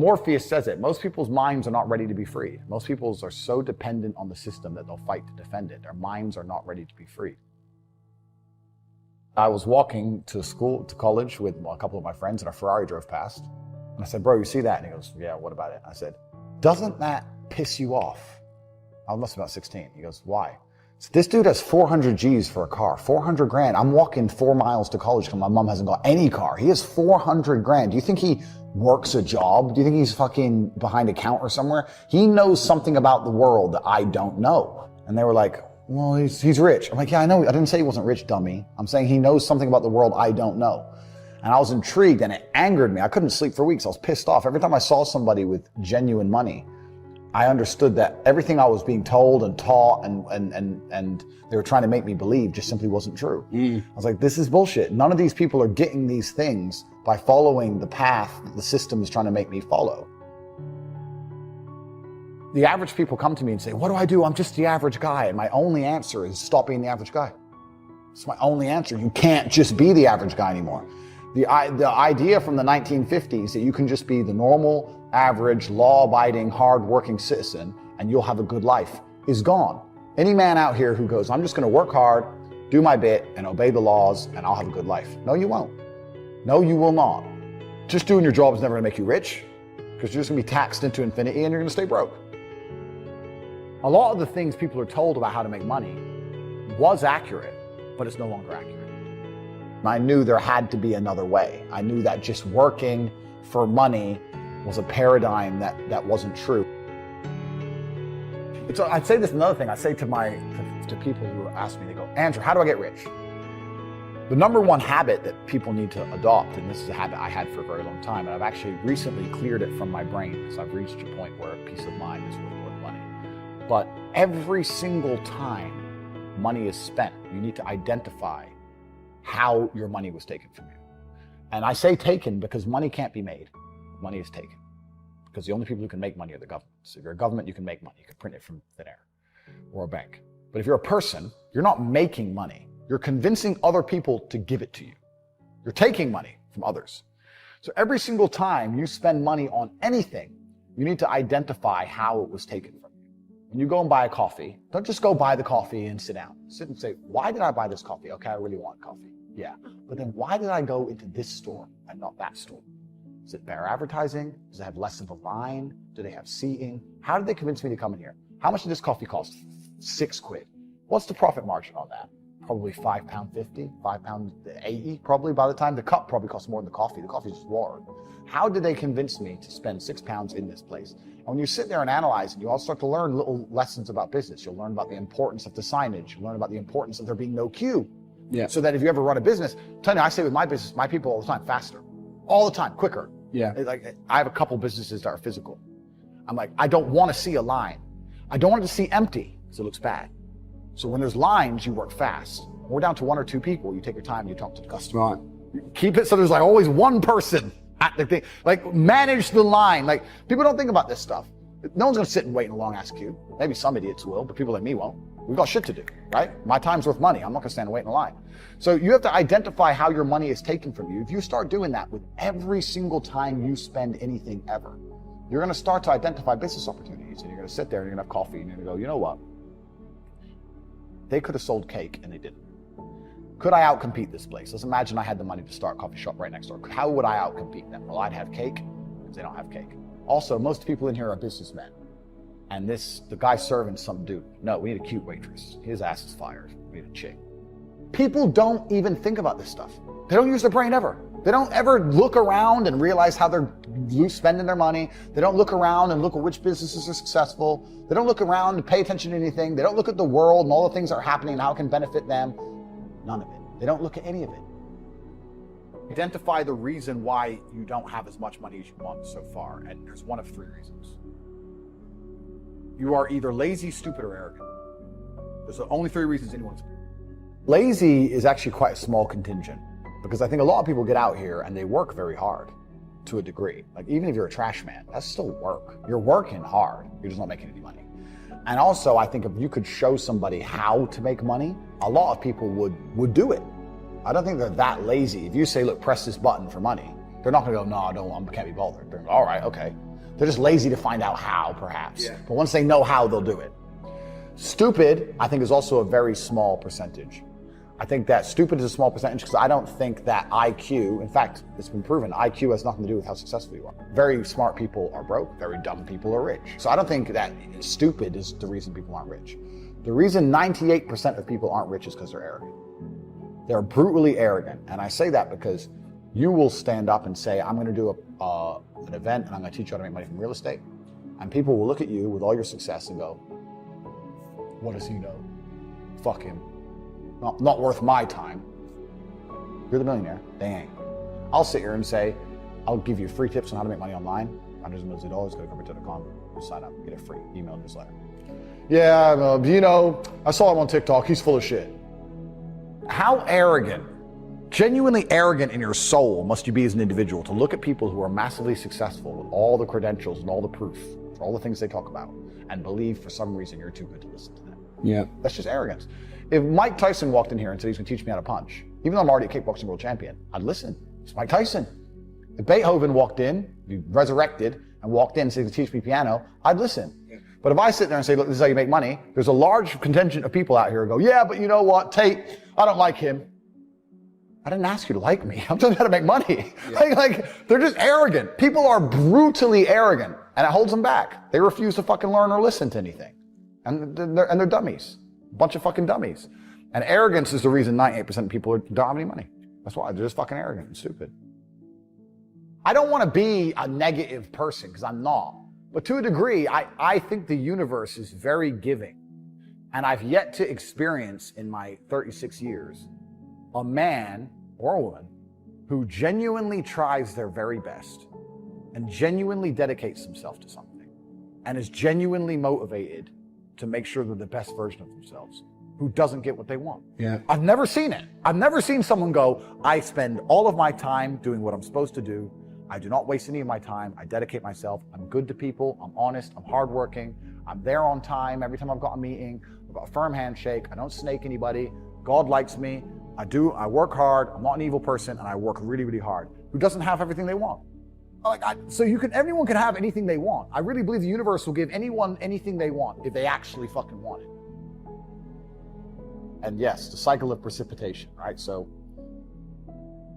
Morpheus says it. Most people's minds are not ready to be free. Most people are so dependent on the system that they'll fight to defend it. Their minds are not ready to be free. I was walking to college with a couple of my friends, and a Ferrari drove past. And I said, bro, you see that? And he goes, yeah, what about it? I said, doesn't that piss you off? I must have been about 16. He goes, why? So this dude has 400 G's for a car, 400 grand. I'm walking 4 miles to college because my mom hasn't got any car. He has 400 grand. Do you think he works a job? Do you think he's fucking behind a counter somewhere? He knows something about the world that I don't know. And they were like, well, he's rich. I'm like, yeah, I know. I didn't say he wasn't rich, dummy. I'm saying he knows something about the world I don't know. And I was intrigued, and it angered me. I couldn't sleep for weeks. I was pissed off. Every time I saw somebody with genuine money, I understood that everything I was being told and taught and they were trying to make me believe just simply wasn't true. I was like, this is bullshit. None of these people are getting these things by following the path that the system is trying to make me follow. The average people come to me and say, what do I do? I'm just the average guy. And my only answer is stop being the average guy. It's my only answer. You can't just be the average guy anymore. The idea from the 1950s that you can just be the normal, average, law-abiding, hard-working citizen and you'll have a good life is gone. Any man out here who goes, I'm just going to work hard, do my bit, and obey the laws, and I'll have a good life. No, you won't. No, you will not. Just doing your job is never going to make you rich because you're just going to be taxed into infinity and you're going to stay broke. A lot of the things people are told about how to make money was accurate, but it's no longer accurate. I knew there had to be another way. I knew that just working for money was a paradigm that wasn't true. So I'd say this another thing. I say to people who ask me, they go, Andrew, how do I get rich? The number one habit that people need to adopt, and this is a habit I had for a very long time, and I've actually recently cleared it from my brain because I've reached a point where peace of mind is worth more than money. But every single time money is spent, you need to identify how your money was taken from you. And I say taken because money can't be made. Money is taken. Because the only people who can make money are the government. So if you're a government, you can make money. You can print it from thin air or a bank. But if you're a person, you're not making money. You're convincing other people to give it to you. You're taking money from others. So every single time you spend money on anything, you need to identify how it was taken from you. When you go and buy a coffee, don't just go buy the coffee and sit down. Sit and say, why did I buy this coffee? Okay, I really want coffee. Yeah. But then why did I go into this store and not that store? Is it better advertising? Does it have less of a line? Do they have seating? How did they convince me to come in here? How much did this coffee cost? 6 quid. What's the profit margin on that? Probably £5.50, £5.80, probably by the time the cup probably costs more than the coffee. The coffee is just water. How did they convince me to spend £6 in this place? And when you sit there and analyze it, you all start to learn little lessons about business. You'll learn about the importance of the signage. You'll learn about the importance of there being no queue. Yeah. So that if you ever run a business, tell you, I say with my business, my people all the time, faster. All the time, quicker. Yeah. Like I have a couple businesses that are physical. I'm like, I don't want to see a line. I don't want it to see empty because it looks bad. So when there's lines, you work fast. When we're down to 1 or 2 people, you take your time, you talk to the customer. Right. Keep it so there's like always one person at the thing. Like manage the line. Like people don't think about this stuff. No one's gonna sit and wait in a long ass queue. Maybe some idiots will, but people like me won't. We've got shit to do, right? My time's worth money. I'm not gonna stand and wait in a line. So you have to identify how your money is taken from you. If you start doing that with every single time you spend anything ever, you're gonna start to identify business opportunities, and you're gonna sit there and you're gonna have coffee and you're gonna go, you know what? They could have sold cake and they didn't. Could I outcompete this place? Let's imagine I had the money to start a coffee shop right next door. How would I outcompete them? Well, I'd have cake because they don't have cake. Also, most people in here are businessmen. And the guy serving some dude. No, we need a cute waitress. His ass is fired. We need a chick. People don't even think about this stuff. They don't use their brain ever. They don't ever look around and realize how they're spending their money. They don't look around and look at which businesses are successful. They don't look around and pay attention to anything. They don't look at the world and all the things that are happening and how it can benefit them. None of it. They don't look at any of it. Identify the reason why you don't have as much money as you want so far, and there's one of 3 reasons. You are either lazy, stupid, or arrogant. There's the only 3 reasons anyone's. Lazy is actually quite a small contingent, because I think a lot of people get out here and they work very hard to a degree. Like even if you're a trash man, that's still work. You're working hard, you're just not making any money. And also I think if you could show somebody how to make money, a lot of people would do it. I don't think they're that lazy. If you say, look, press this button for money, they're not gonna go, no, I can't be bothered. They're gonna go, all right, okay. They're just lazy to find out how, perhaps. Yeah. But once they know how, they'll do it. Stupid, I think, is also a very small percentage. I think that stupid is a small percentage because I don't think that IQ, in fact, it's been proven, IQ has nothing to do with how successful you are. Very smart people are broke, very dumb people are rich. So I don't think that stupid is the reason people aren't rich. The reason 98% of people aren't rich is because they're arrogant. They're brutally arrogant. And I say that because you will stand up and say, I'm going to do an event and I'm going to teach you how to make money from real estate. And people will look at you with all your success and go, what does he know? Fuck him. Not worth my time. You're the millionaire. They ain't. I'll sit here and say, I'll give you free tips on how to make money online. $100 millions, go to Reupload.com, sign up, get a free email newsletter. Yeah, you know, I saw him on TikTok. He's full of shit. How arrogant, genuinely arrogant in your soul must you be as an individual to look at people who are massively successful with all the credentials and all the proof, for all the things they talk about, and believe for some reason you're too good to listen to them. Yeah. That's just arrogance. If Mike Tyson walked in here and said he's going to teach me how to punch, even though I'm already a kickboxing world champion, I'd listen. It's Mike Tyson. If Beethoven walked in, he resurrected, and walked in and said he's going to teach me piano, I'd listen. Yeah. But if I sit there and say, look, this is how you make money, there's a large contingent of people out here who go, yeah, but you know what, Tate, I don't like him. I didn't ask you to like me. I'm telling you how to make money. Yeah. Like, they're just arrogant. People are brutally arrogant, and it holds them back. They refuse to fucking learn or listen to anything. And they're dummies. A bunch of fucking dummies. And arrogance is the reason 98% of people don't have any money. That's why. They're just fucking arrogant and stupid. I don't want to be a negative person, because I'm not. But to a degree, I think the universe is very giving. And I've yet to experience in my 36 years a man or a woman who genuinely tries their very best and genuinely dedicates themselves to something and is genuinely motivated to make sure they're the best version of themselves, who doesn't get what they want. Yeah. I've never seen it. I've never seen someone go, I spend all of my time doing what I'm supposed to do. I do not waste any of my time. I dedicate myself. I'm good to people. I'm honest. I'm hardworking. I'm there on time. Every time I've got a meeting, I've got a firm handshake. I don't snake anybody. God likes me. I work hard. I'm not an evil person, and I work really, really hard. Who doesn't have everything they want? Everyone can have anything they want. I really believe the universe will give anyone anything they want if they actually fucking want it. And yes, the cycle of precipitation, right? So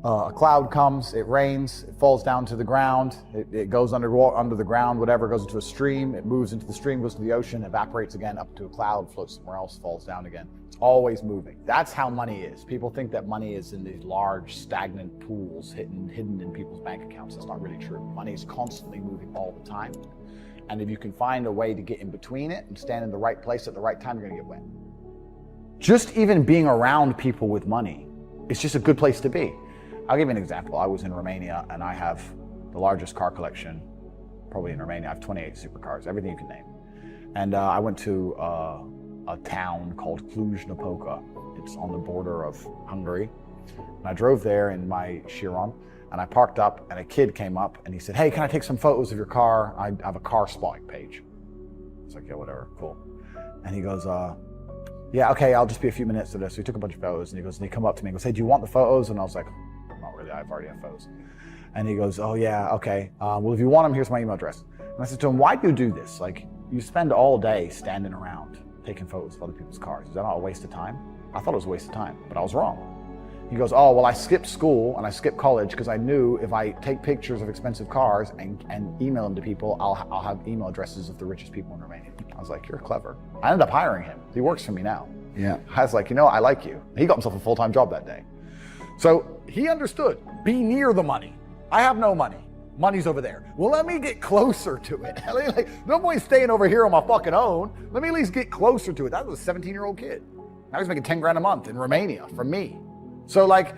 a cloud comes, it rains, it falls down to the ground, it goes under the ground, whatever, goes into a stream, it moves into the stream, goes to the ocean, evaporates again up to a cloud, floats somewhere else, falls down again. It's always moving. That's how money is. People think that money is in these large, stagnant pools hidden in people's bank accounts. That's not really true. Money is constantly moving all the time. And if you can find a way to get in between it and stand in the right place at the right time, you're gonna get wet. Just even being around people with money, it's just a good place to be. I'll give you an example. I was in Romania and I have the largest car collection probably in Romania. I have 28 supercars, everything you can name. And I went to a town called Cluj-Napoca. It's on the border of Hungary. And I drove there in my Chiron and I parked up and a kid came up and he said, hey, can I take some photos of your car? I have a car spotting page. I was like, yeah, whatever, cool. And he goes, yeah, okay, I'll just be a few minutes to this. So he took a bunch of photos and he come up to me and goes, hey, do you want the photos? And I was like, not really, I've already have photos. And he goes, oh yeah, okay. Well, if you want them, here's my email address. And I said to him, why do you do this? Like, you spend all day standing around taking photos of other people's cars. Is that not a waste of time? I thought it was a waste of time, but I was wrong. He goes, oh, well, I skipped school and I skipped college because I knew if I take pictures of expensive cars and email them to people, I'll have email addresses of the richest people in Romania. I was like, you're clever. I ended up hiring him. He works for me now. Yeah. I was like, I like you. He got himself a full-time job that day. So he understood, be near the money. I have no money. Money's over there. Well, let me get closer to it. Like, no point staying over here on my fucking own. Let me at least get closer to it. That was a 17-year-old kid. Now he's making 10 grand a month in Romania from me. So like,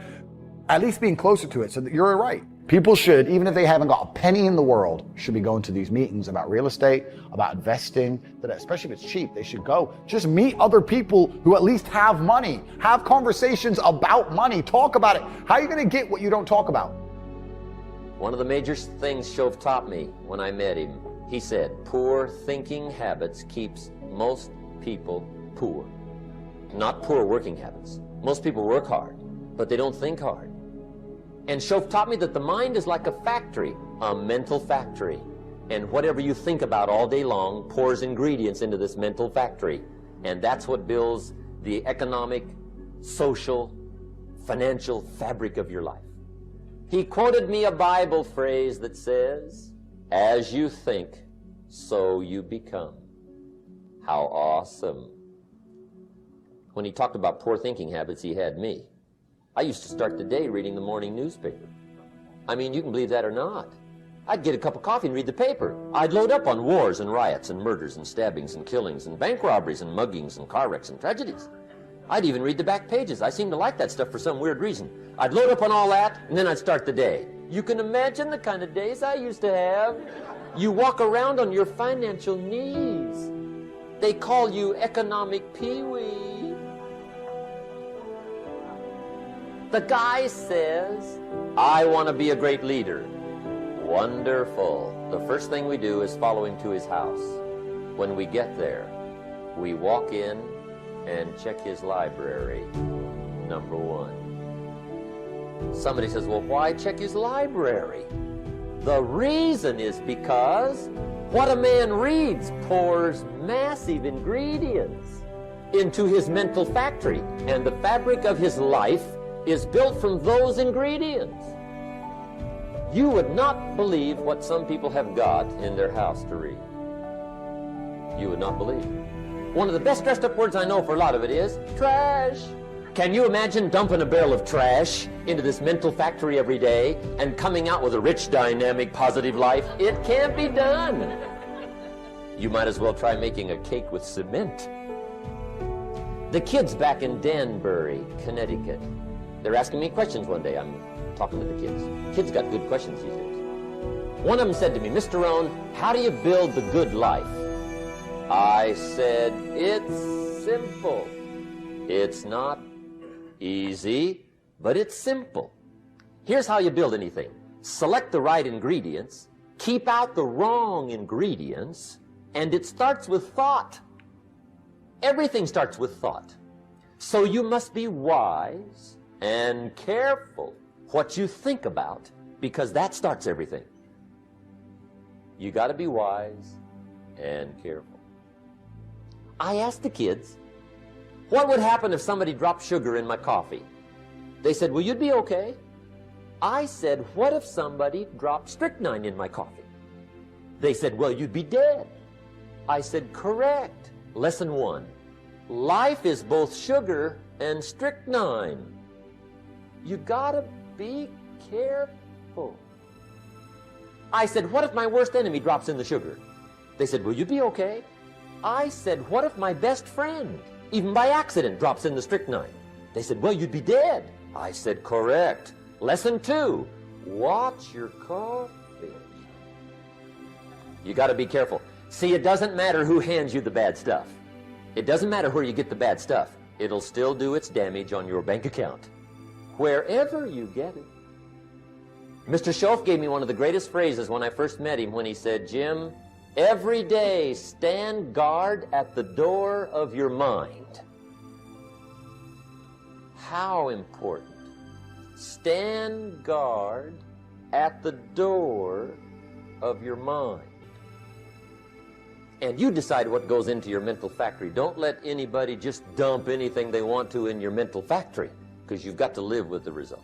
at least being closer to it. So that you're right. People should, even if they haven't got a penny in the world, should be going to these meetings about real estate, about investing, that especially if it's cheap, they should go. Just meet other people who at least have money. Have conversations about money. Talk about it. How are you going to get what you don't talk about? One of the major things Shove taught me when I met him, he said, poor thinking habits keeps most people poor. Not poor working habits. Most people work hard, but they don't think hard. And Shove taught me that the mind is like a factory, a mental factory. And whatever you think about all day long pours ingredients into this mental factory. And that's what builds the economic, social, financial fabric of your life. He quoted me a Bible phrase that says, "As you think, so you become." How awesome. When he talked about poor thinking habits, he had me. I used to start the day reading the morning newspaper. I mean, you can believe that or not. I'd get a cup of coffee and read the paper. I'd load up on wars and riots and murders and stabbings and killings and bank robberies and muggings and car wrecks and tragedies. I'd even read the back pages. I seem to like that stuff for some weird reason. I'd load up on all that, and then I'd start the day. You can imagine the kind of days I used to have. You walk around on your financial knees. They call you economic peewee. The guy says, "I want to be a great leader." Wonderful. The first thing we do is follow him to his house. When we get there, we walk in and check his library, number one. Somebody says, "Well, why check his library?" The reason is because what a man reads pours massive ingredients into his mental factory, and the fabric of his life is built from those ingredients. You would not believe what some people have got in their house to read. You would not believe. One of the best dressed up words I know for a lot of it is trash. Can you imagine dumping a barrel of trash into this mental factory every day and coming out with a rich, dynamic, positive life? It can't be done. You might as well try making a cake with cement. The kids back in Danbury, Connecticut, they're asking me questions one day. I'm talking to the kids. Kids got good questions these days. One of them said to me, "Mr. Rohn, how do you build the good life?" I said, "It's simple. It's not easy, but it's simple. Here's how you build anything. Select the right ingredients, keep out the wrong ingredients, and it starts with thought. Everything starts with thought. So you must be wise and careful what you think about, because that starts everything. You got to be wise and careful." I asked the kids, what would happen if somebody dropped sugar in my coffee? They said, "Well, you'd be okay." I said, "What if somebody dropped strychnine in my coffee?" They said, "Well, you'd be dead." I said, "Correct. Lesson 1. Life is both sugar and strychnine. You gotta be careful." I said, "What if my worst enemy drops in the sugar?" They said, "Well, you'd be okay." I said, "What if my best friend, even by accident, drops in the strychnine?" They said, "Well, you'd be dead." I said, "Correct. Lesson 2, watch your coffee." You got to be careful. See, it doesn't matter who hands you the bad stuff. It doesn't matter where you get the bad stuff. It'll still do its damage on your bank account, wherever you get it. Mr. Schoaf gave me one of the greatest phrases when I first met him, when he said, "Jim, every day stand guard at the door of your mind." How important. Stand guard at the door of your mind. And you decide what goes into your mental factory. Don't let anybody just dump anything they want to in your mental factory, because you've got to live with the result.